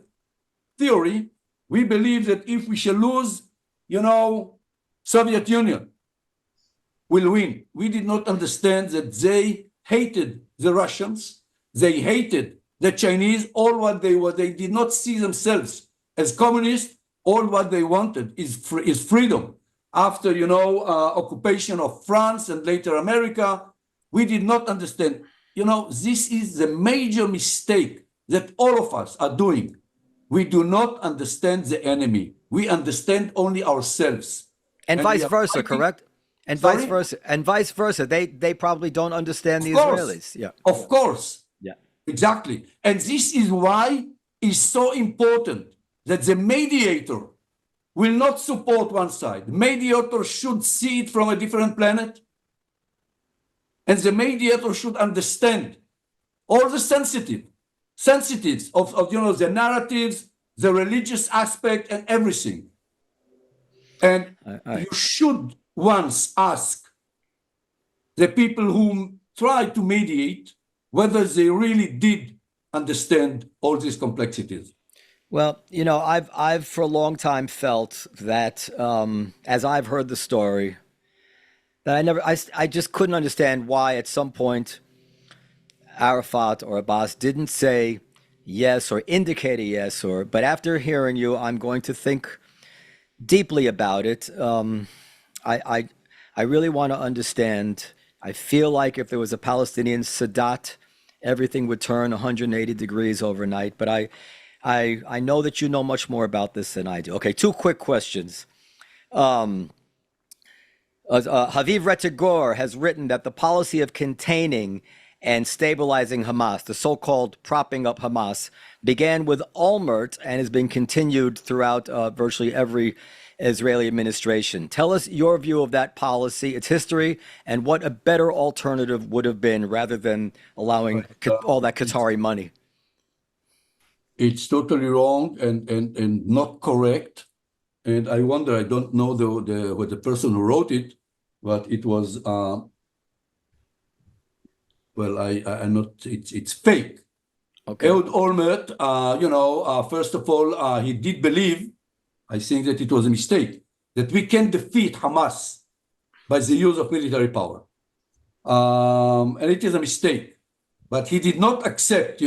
theory, we believe that if we shall lose, Soviet Union will win. We did not understand that they hated the Russians. They hated the Chinese. All what they were, they did not see themselves as communists. All what they wanted is freedom. After, occupation of France and later America, we did not understand. This is the major mistake that all of us are doing. We do not understand the enemy. We understand only ourselves. And vice versa, correct? And vice versa. And vice versa. They probably don't understand the Israelis. Yeah. Of course. Yeah. Exactly. And this is why it's so important that the mediator will not support one side. The mediator should see it from a different planet. And the mediator should understand all the sensitives of the narratives, the religious aspect, and everything. And you should once ask the people who try to mediate whether they really did understand all these complexities. Well, I've for a long time felt that as I've heard the story, that I just couldn't understand why at some point Arafat or Abbas didn't say yes or indicate a yes, but after hearing you, I'm going to think deeply about it. I really want to understand. I feel like if there was a Palestinian Sadat, everything would turn 180 degrees overnight, but I know that you know much more about this than I do. Okay, two quick questions. Haviv Retigor has written that the policy of containing and stabilizing Hamas, the so-called propping up Hamas, began with Olmert and has been continued throughout virtually every Israeli administration. Tell us your view of that policy, its history, and what a better alternative would have been rather than allowing all that Qatari money. It's totally wrong and not correct. And I wonder, I don't know the person who wrote it, but it was, I'm not, it's fake. Okay. Ehud Olmert, first of all, he did believe, I think that it was a mistake, that we can defeat Hamas by the use of military power. And it is a mistake. But he did not accept,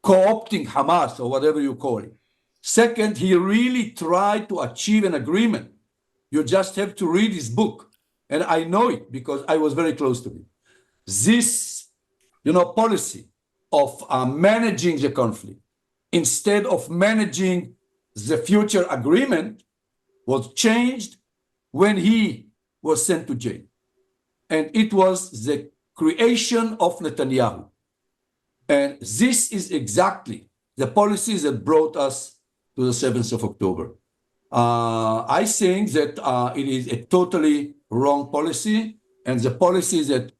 co-opting Hamas or whatever you call it. Second, he really tried to achieve an agreement. You just have to read his book. And I know it because I was very close to him. This, policy of managing the conflict instead of managing the future agreement was changed when he was sent to jail. And it was the creation of Netanyahu. And this is exactly the policies that brought us to the 7th of October. I think that it is a totally wrong policy, and the policy that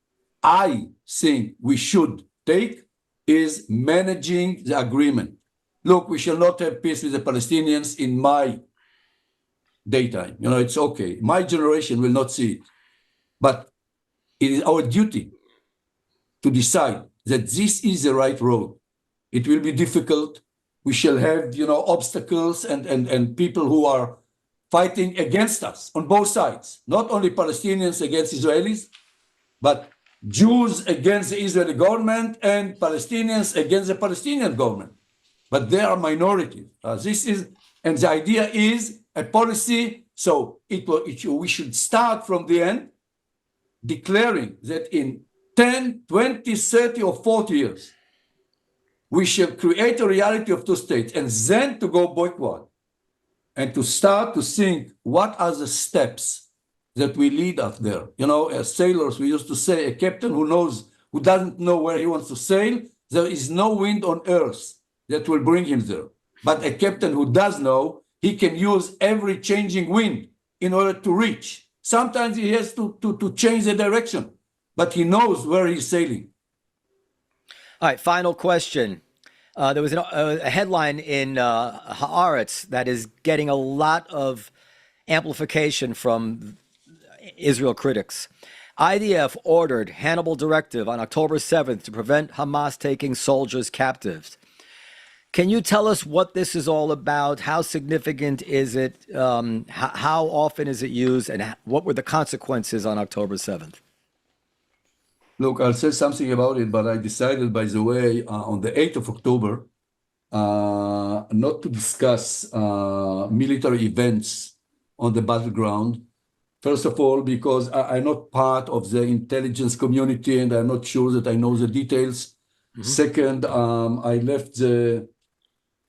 I think we should take is managing the agreement. look, we shall not have peace with the Palestinians in my daytime. It's okay. My generation will not see it. But it is our duty to decide that this is the right road. It will be difficult. We shall have, obstacles and people who are fighting against us on both sides, not only Palestinians against Israelis, but Jews against the Israeli government and Palestinians against the Palestinian government. But they are minorities. And the idea is a policy. So we should start from the end, declaring that in 10, 20, 30, or 40 years, we shall create a reality of two states, and then to go boycott and to start to think what are the steps that we lead us there. As sailors, we used to say a captain who doesn't know where he wants to sail, there is no wind on earth that will bring him there. But a captain who does know, he can use every changing wind in order to reach. Sometimes he has to change the direction, but he knows where he's sailing. All right, final question. There was a headline in Haaretz that is getting a lot of amplification from Israel critics. IDF ordered Hannibal directive on October 7th to prevent Hamas taking soldiers captives. Can you tell us what this is all about? How significant is it? How often is it used? And what were the consequences on October 7th? Look, I'll say something about it, but I decided, by the way, on the 8th of October, not to discuss military events on the battleground. First of all, because I'm not part of the intelligence community and I'm not sure that I know the details. Mm-hmm. Second, I left the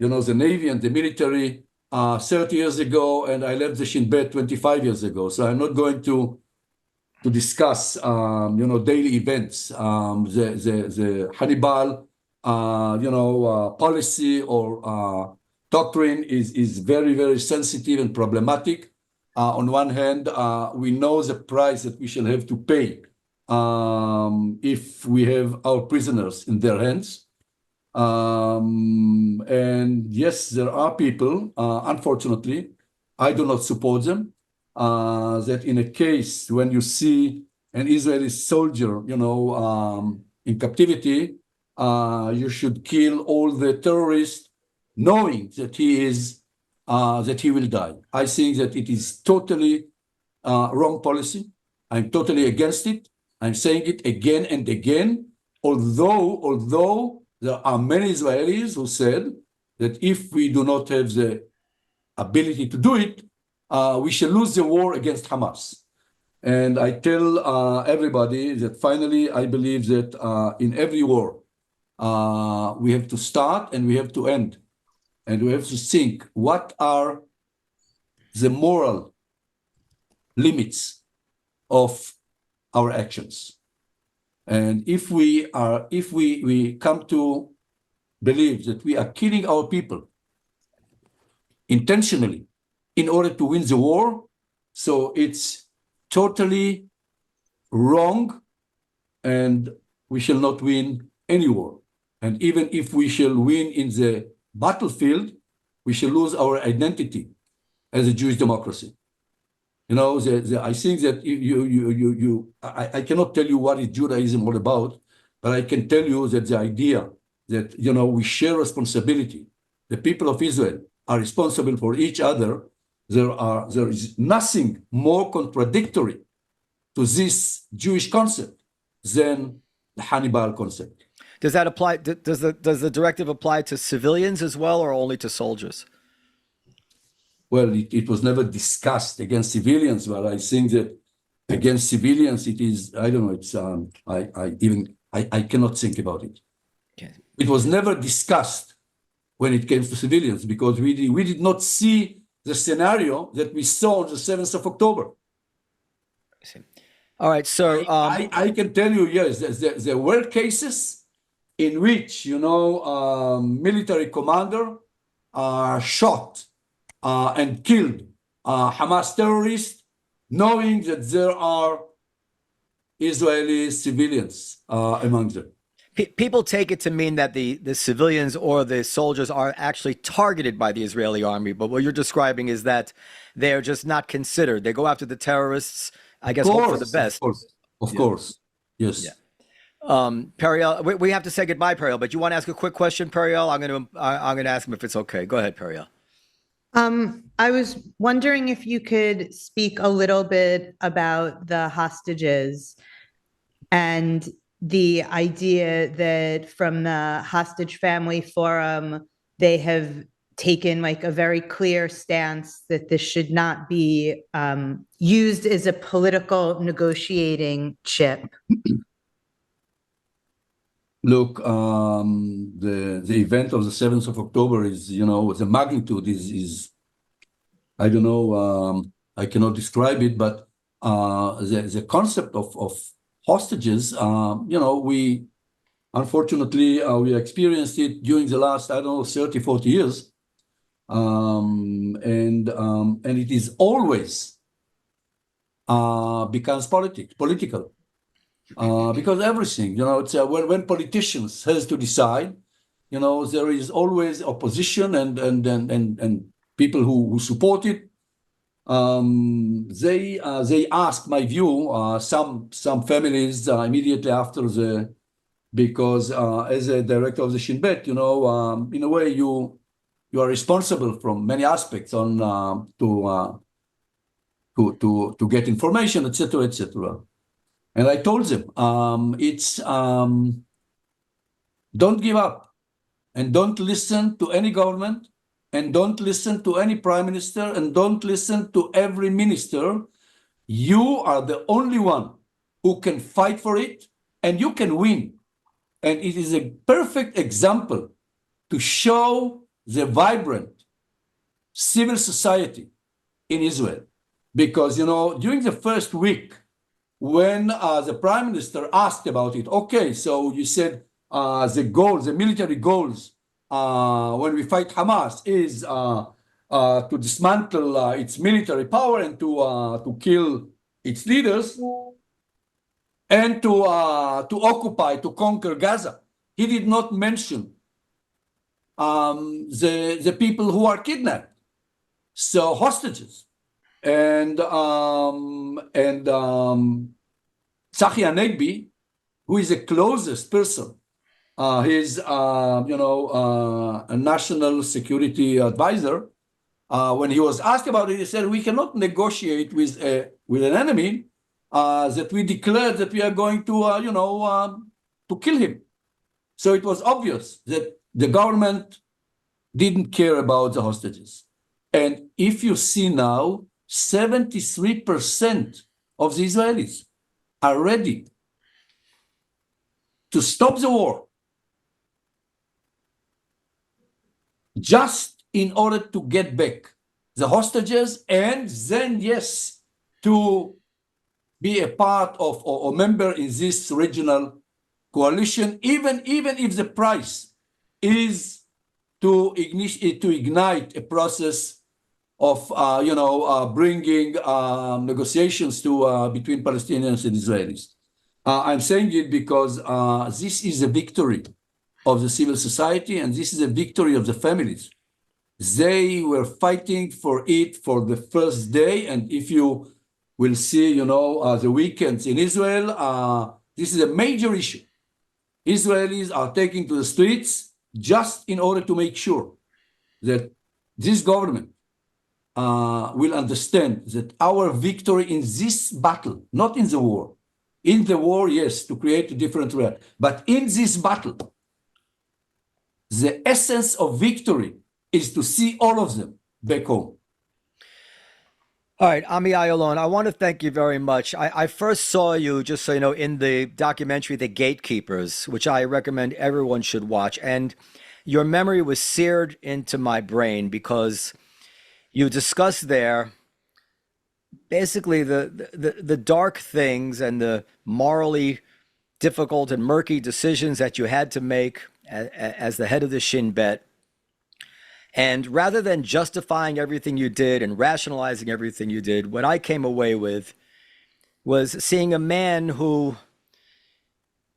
Navy and the military 30 years ago, and I left the Shin Bet 25 years ago. So I'm not going to discuss, daily events. The Hannibal, policy or doctrine is very, very sensitive and problematic. On one hand, we know the price that we shall have to pay if we have our prisoners in their hands. And yes, there are people, unfortunately, I do not support them, that in a case when you see an Israeli soldier, in captivity, you should kill all the terrorists, knowing that that he will die. I think that it is totally wrong policy. I'm totally against it. I'm saying it again and again, although there are many Israelis who said that if we do not have the ability to do it, we shall lose the war against Hamas. And I tell everybody that finally I believe that in every war, we have to start and we have to end. And we have to think what are the moral limits of our actions. And if we come to believe that we are killing our people intentionally in order to win the war, so it's totally wrong, and we shall not win any war. And even if we shall win in the battlefield, we shall lose our identity as a Jewish democracy. I think that I cannot tell you what is Judaism all about, but I can tell you that the idea that, we share responsibility, the people of Israel are responsible for each other, there is nothing more contradictory to this Jewish concept than the Hannibal concept. Does that apply? Does the directive apply to civilians as well, or only to soldiers? Well, it was never discussed against civilians, but I think that against civilians, it is, I don't know, it's, I cannot think about it. Okay. It was never discussed when it came to civilians, because we did not see the scenario that we saw on the 7th of October. I see. All right, so... I can tell you, yes, there were cases in which, military commander shot and killed Hamas terrorists, knowing that there are Israeli civilians among them. People take it to mean that the civilians or the soldiers are actually targeted by the Israeli army, but what you're describing is that they're just not considered. They go after the terrorists, I guess, hope for the best. Of course. Yes. Yeah. Periel, we have to say goodbye, Periel, but you want to ask a quick question, Periel? I'm gonna ask him if it's okay. Go ahead, Periel. I was wondering if you could speak a little bit about the hostages and the idea that from the Hostage Family Forum, they have taken like a very clear stance that this should not be used as a political negotiating chip. Look, the event of the 7th of October is, the magnitude is I don't know, I cannot describe it, but the concept of hostages, we unfortunately we experienced it during the last, I don't know, 30, 40 years. And it is always becomes political. Because everything, it's when politicians has to decide, there is always opposition and people who support it. They asked my view. Some families immediately after because as a director of the Shin Bet, in a way you are responsible from many aspects on to get information, etc., etc. And I told them, don't give up and don't listen to any government and don't listen to any prime minister and don't listen to every minister. You are the only one who can fight for it and you can win. And it is a perfect example to show the vibrant civil society in Israel. Because, during the first week, when the prime minister asked about it, okay, so you said the military goals when we fight Hamas is to dismantle its military power and to kill its leaders and to occupy, to conquer Gaza. He did not mention the people who are kidnapped, so hostages. And Tzachi Hanegbi, who is the closest person, he's a national security advisor. When he was asked about it, he said, "We cannot negotiate with an enemy that we declared that we are going to kill him." So it was obvious that the government didn't care about the hostages. And if you see now, 73% of the Israelis are ready to stop the war just in order to get back the hostages and then, yes, to be a part of or member in this regional coalition, even if the price is to ignite a process of bringing negotiations to between Palestinians and Israelis. I'm saying it because this is a victory of the civil society, and this is a victory of the families. They were fighting for it for the first day, and if you will see, the weekends in Israel, this is a major issue. Israelis are taking to the streets just in order to make sure that this government will understand that our victory in this battle, not in the war. In the war, yes, to create a different reality. But in this battle, the essence of victory is to see all of them back home. All right, Ami Ayalon, I want to thank you very much. I first saw you, just so you know, in the documentary The Gatekeepers, which I recommend everyone should watch. And your memory was seared into my brain because you discuss there basically the dark things and the morally difficult and murky decisions that you had to make as the head of the Shin Bet. And rather than justifying everything you did and rationalizing everything you did, what I came away with was seeing a man who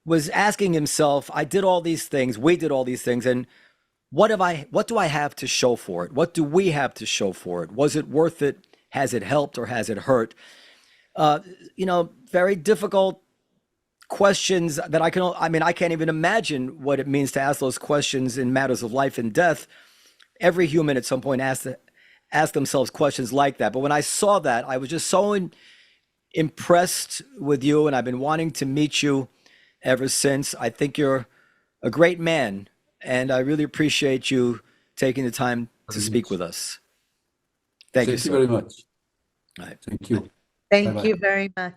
was asking himself, I did all these things, we did all these things, and what do I have to show for it? What do we have to show for it? Was it worth it? Has it helped or has it hurt? Very difficult questions that I can't even imagine what it means to ask those questions in matters of life and death. Every human at some point ask themselves questions like that. But when I saw that, I was just so impressed with you, and I've been wanting to meet you ever since. I think you're a great man, and I really appreciate you taking the time to speak with us. Thank you, Thank you sir. very much. All right. Thank you. Thank Bye-bye. you very much.